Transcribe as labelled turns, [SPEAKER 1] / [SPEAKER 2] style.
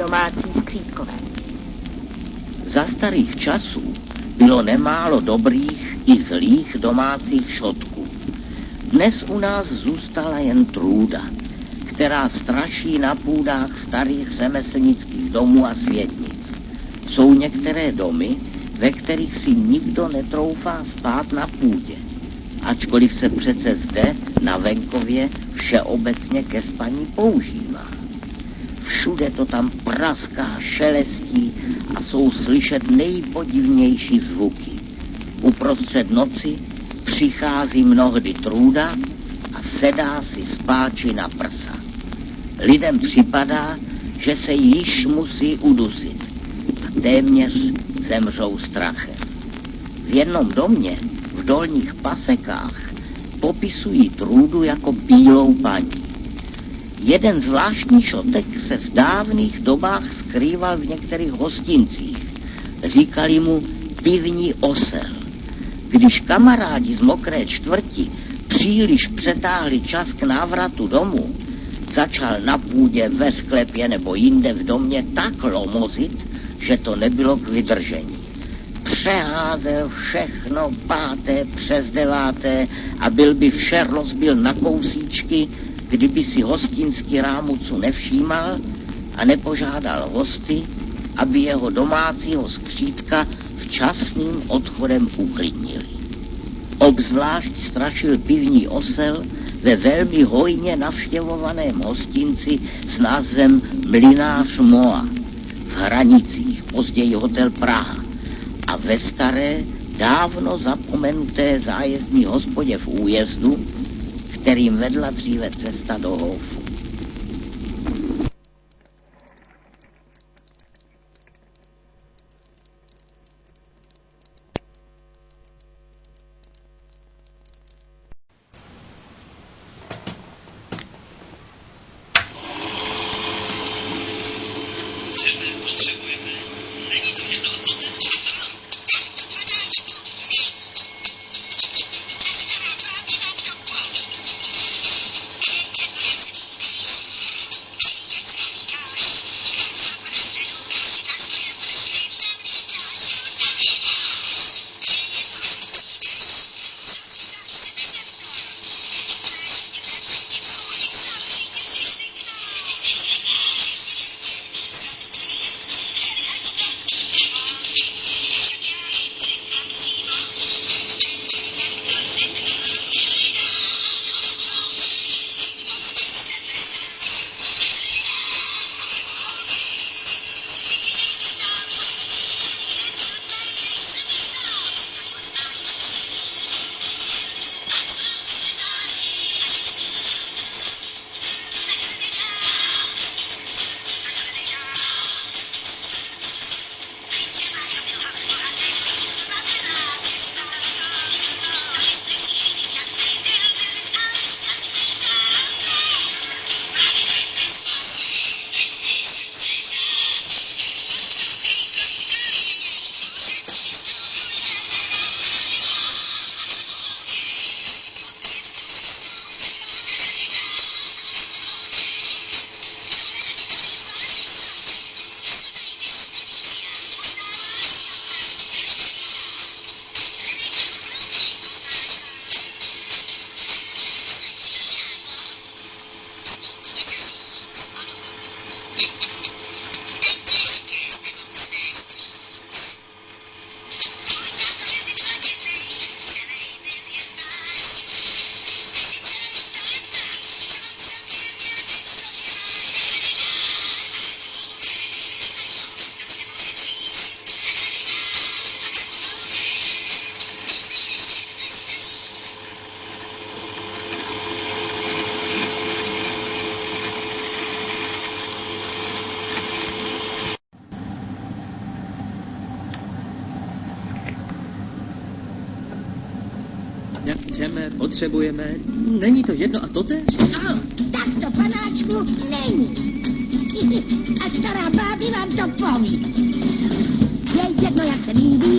[SPEAKER 1] domácí skřítkové.
[SPEAKER 2] Za starých časů bylo nemálo dobrých i zlých domácích šotků. Dnes u nás zůstala jen trůda, která straší na půdách starých řemeslnických domů a světnic. Jsou některé domy, ve kterých si nikdo netroufá spát na půdě, ačkoliv se přece zde, na venkově, všeobecně ke spaní používá. Všude to tam praská, šelestí a jsou slyšet nejpodivnější zvuky. Uprostřed noci přichází mnohdy trůda a sedá si spáči na prsa. Lidem připadá, že se již musí udusit a téměř zemřou strachem. V jednom domě v Dolních Pasekách popisují trůdu jako bílou paní. Jeden zvláštní šotek se v dávných dobách skrýval v některých hostincích. Říkali mu pivní osel. Když kamarádi z Mokré čtvrti příliš přetáhli čas k návratu domů, začal na půdě, ve sklepě nebo jinde v domě tak lomozit, že to nebylo k vydržení. Přeházel všechno 5. přes 9. a byl by vše rozbil na kousíčky, kdyby si hostinský rámucu nevšímal a nepožádal hosty, aby jeho domácího skřítka včasným odchodem uklidnili. Obzvlášť strašil pivní osel ve velmi hojně navštěvovaném hostinci s názvem Mlynář Moa v Hranicích, později hotel Praha, a ve staré, dávno zapomenuté zájezdní hospodě v Újezdu, kterým vedla dříve cesta do Houfu.
[SPEAKER 3] Jak chceme, potřebujeme, není to jedno a totéž?
[SPEAKER 4] No, tak to, panáčku, není. A stará báby vám to poví. Je jedno, jak se líbí,